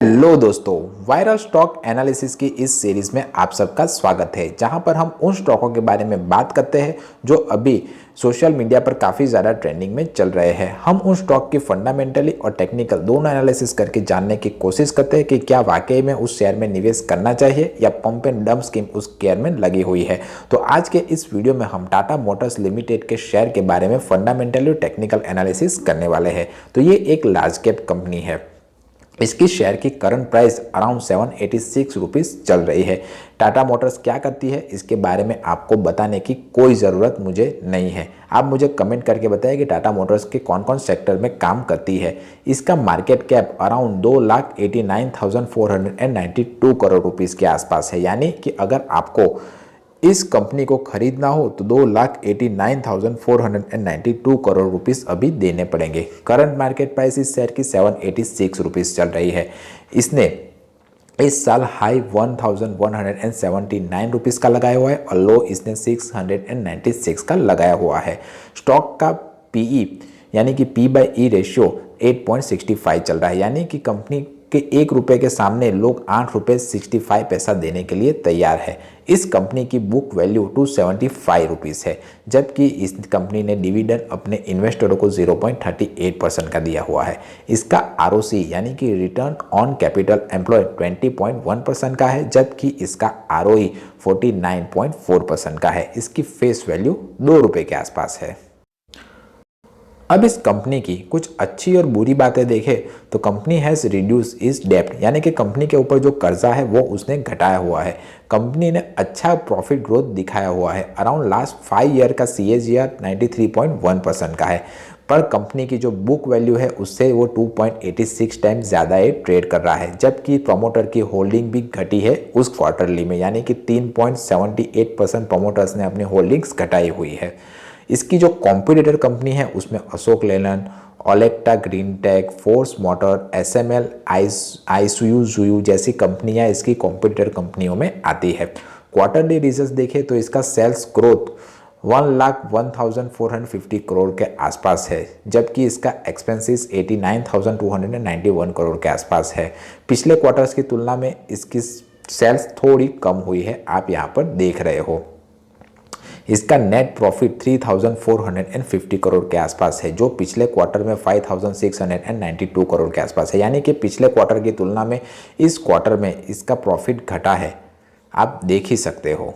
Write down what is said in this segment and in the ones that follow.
Hello दोस्तों, viral stock analysis की इस सीरीज में आप सबका स्वागत है, जहां पर हम उन स्टॉकों के बारे में बात करते हैं जो अभी सोशल मीडिया पर काफ़ी ज़्यादा ट्रेंडिंग में चल रहे हैं। हम उन स्टॉक की फंडामेंटली और टेक्निकल दोनों एनालिसिस करके जानने की कोशिश करते हैं कि क्या वाकई में उस शेयर में निवेश करना चाहिए या पंप एंड डंप स्कीम उस शेयर में लगी हुई है। तो आज के इस वीडियो में हम टाटा मोटर्स लिमिटेड के शेयर के बारे में फंडामेंटली और टेक्निकल एनालिसिस करने वाले हैं। तो ये एक लार्ज कैप कंपनी है। इसकी शेयर की करंट प्राइस अराउंड 786 रुपीज़ चल रही है। टाटा मोटर्स क्या करती है इसके बारे में आपको बताने की कोई ज़रूरत मुझे नहीं है। आप मुझे कमेंट करके बताइए कि टाटा मोटर्स के कौन कौन सेक्टर में काम करती है। इसका market cap around 2,89,492 crore rupees के आसपास है। यानी कि अगर आपको इस कंपनी को खरीदना हो तो 2,89,492 करोड़ रुपीस अभी देने पड़ेंगे। करंट मार्केट प्राइस इस शेयर की 786 रुपीस चल रही है। इसने इस साल हाई 1,179 रुपीस का लगाया हुआ है और लो इसने 696 का लगाया हुआ है। स्टॉक का पीई यानी कि पी बाई ई रेशियो 8.65 चल रहा है। यानी कि कंपनी के 1 रुपये के सामने लोग 8 रुपये 65 पैसा देने के लिए तैयार है। इस कंपनी की बुक वैल्यू 275 रुपीज़ है, जबकि इस कंपनी ने डिविडेंड अपने इन्वेस्टरों को 0.38% का दिया हुआ है। इसका आरओसी यानी कि रिटर्न ऑन कैपिटल एम्प्लॉयड 20.1% का है, जबकि इसका आरओई 49.4% का है। इसकी फेस वैल्यू 2 रुपये के आसपास है। अब इस कंपनी की कुछ अच्छी और बुरी बातें देखें तो कंपनी हैज़ रिड्यूस इस डेप्ट यानी कि कंपनी के ऊपर जो कर्जा है वो उसने घटाया हुआ है। कंपनी ने अच्छा प्रॉफिट ग्रोथ दिखाया हुआ है। अराउंड लास्ट 5 ईयर का CAGR 93.1% का है। पर कंपनी की जो बुक वैल्यू है उससे वो 2.86 टाइम्स ज़्यादा ये ट्रेड कर रहा है, जबकि प्रमोटर की होल्डिंग भी घटी है उस क्वार्टरली में, यानी कि 3.78% प्रमोटर्स ने अपनी होल्डिंग्स घटाई हुई है। इसकी जो कॉम्पिटिटर कंपनी है उसमें Ashok Leyland, Olectra green tech, Force Motor, SML, Isuzu जैसी कंपनियां इसकी कॉम्पिटिटर कंपनियों में आती है। क्वार्टरली रिजल्ट्स देखें तो इसका सेल्स ग्रोथ 1,01,450 करोड़ के आसपास है, जबकि इसका एक्सपेंसेस 89,291 करोड़ के आसपास है। पिछले क्वार्टर्स की तुलना में इसकी सेल्स थोड़ी कम हुई है, आप यहाँ पर देख रहे हो। इसका नेट प्रॉफिट 3,450 करोड़ के आसपास है, जो पिछले क्वार्टर में 5,692 करोड़ के आसपास है। यानी कि पिछले क्वार्टर की तुलना में इस क्वार्टर में इसका प्रॉफिट घटा है, आप देख ही सकते हो।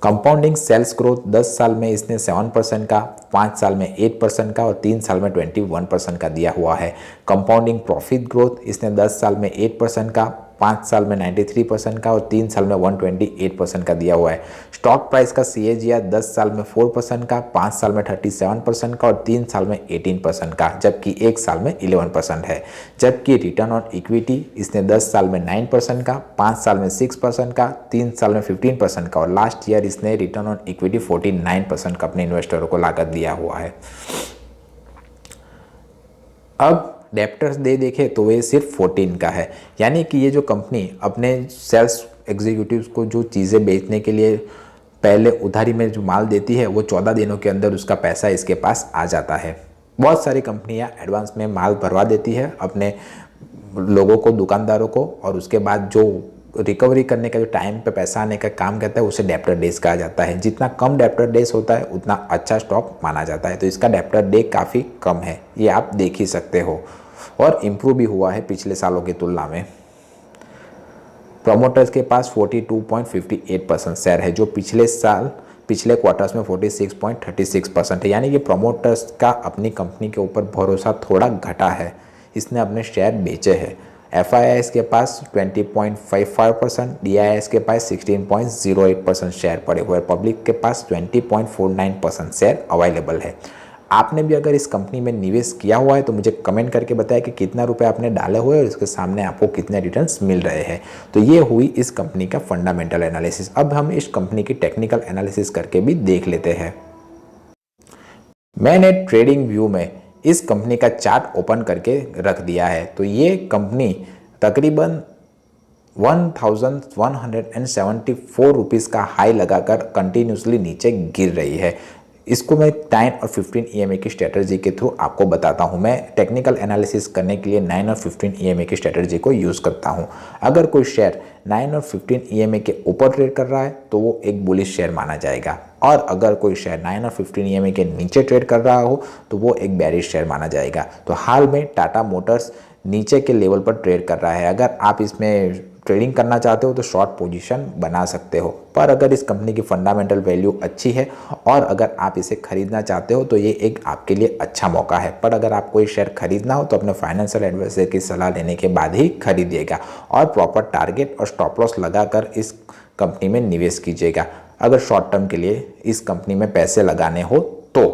कंपाउंडिंग सेल्स ग्रोथ 10 साल में इसने 7% का, 5 साल में 8% का और 3 साल में 21% का दिया हुआ है। कंपाउंडिंग प्रॉफिट ग्रोथ इसने 10 साल में 8% का, 5 साल में 93% का और 3 साल में 128% का दिया हुआ है। स्टॉक प्राइस का CAGR 10 साल में 4% का, 5 साल में 37% का और 3 साल में 18% का, जबकि 1 साल में 11% है। जबकि रिटर्न ऑन इक्विटी इसने 10 साल में 9% का, 5 साल में 6% का, 3 साल में 15% का और लास्ट ईयर इसने रिटर्न ऑन इक्विटी 49% का अपने इन्वेस्टरों को लागत दिया हुआ है। अब डेप्टर्स डे देखें तो वे सिर्फ 14 का है। यानी कि ये जो कंपनी अपने सेल्स एग्जीक्यूटिव्स को जो चीज़ें बेचने के लिए पहले उधारी में जो माल देती है वो 14 दिनों के अंदर उसका पैसा इसके पास आ जाता है। बहुत सारी कंपनियां एडवांस में माल भरवा देती है अपने लोगों को, दुकानदारों को, और उसके बाद जो रिकवरी करने का जो टाइम पे पैसा आने का काम करता है उसे डेप्टर डेज कहा जाता है। जितना कम डेप्टर डेज होता है उतना अच्छा स्टॉक माना जाता है। तो इसका डेप्टर डे काफ़ी कम है, ये आप देख ही सकते हो, और इम्प्रूव भी हुआ है पिछले सालों की तुलना में। प्रमोटर्स के पास 42.58% शेयर है, जो पिछले क्वार्टर्स में 46.36% है। यानी कि प्रमोटर्स का अपनी कंपनी के ऊपर भरोसा थोड़ा घटा है, इसने अपने शेयर बेचे हैं। FIIs के पास 20.55%, DIIs के पास 16.08% शेयर पड़े हुए, पब्लिक के पास 20.49% शेयर अवेलेबल है। आपने भी अगर इस कंपनी में निवेश किया हुआ है तो मुझे कमेंट करके बताएं कि कितना रुपए आपने डाले हुए और इसके सामने आपको कितने रिटर्न्स मिल रहे हैं। तो ये हुई इस कंपनी का फंडामेंटल एनालिसिस। अब हम इस कंपनी की टेक्निकल एनालिसिस करके भी देख लेते हैं। मैंने ट्रेडिंग व्यू में इस कंपनी का चार्ट ओपन करके रख दिया है। तो ये कंपनी तकरीबन 1,174 रुपीज़ का हाई लगाकर कंटिन्यूसली नीचे गिर रही है। इसको मैं 9 और 15 EMA की स्ट्रेटजी के थ्रू आपको बताता हूं। मैं टेक्निकल एनालिसिस करने के लिए 9 और 15 EMA की स्ट्रेटजी को यूज़ करता हूं। अगर कोई शेयर 9 और 15 EMA के ऊपर ट्रेड कर रहा है तो वो एक बुलिश शेयर माना जाएगा, और अगर कोई शेयर 9 और 15 EMA के नीचे ट्रेड कर रहा हो तो वो एक बेरिश शेयर माना जाएगा। तो हाल में टाटा मोटर्स नीचे के लेवल पर ट्रेड कर रहा है। अगर आप इसमें ट्रेडिंग करना चाहते हो तो शॉर्ट पोजीशन बना सकते हो, पर अगर इस कंपनी की फंडामेंटल वैल्यू अच्छी है और अगर आप इसे खरीदना चाहते हो तो ये एक आपके लिए अच्छा मौका है। पर अगर आपको ये शेयर खरीदना हो तो अपने फाइनेंशियल एडवाइजर की सलाह लेने के बाद ही खरीदिएगा और प्रॉपर टारगेट और स्टॉप लॉस लगाकर इस कंपनी में निवेश कीजिएगा अगर शॉर्ट टर्म के लिए इस कंपनी में पैसे लगाने हो तो।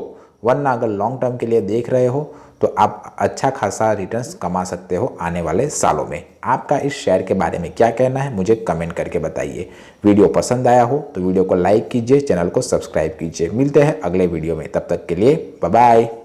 वरना अगर लॉन्ग टर्म के लिए देख रहे हो तो आप अच्छा खासा रिटर्न्स कमा सकते हो आने वाले सालों में। आपका इस शेयर के बारे में क्या कहना है मुझे कमेंट करके बताइए। वीडियो पसंद आया हो तो वीडियो को लाइक कीजिए, चैनल को सब्सक्राइब कीजिए। मिलते हैं अगले वीडियो में, तब तक के लिए बाय बाय।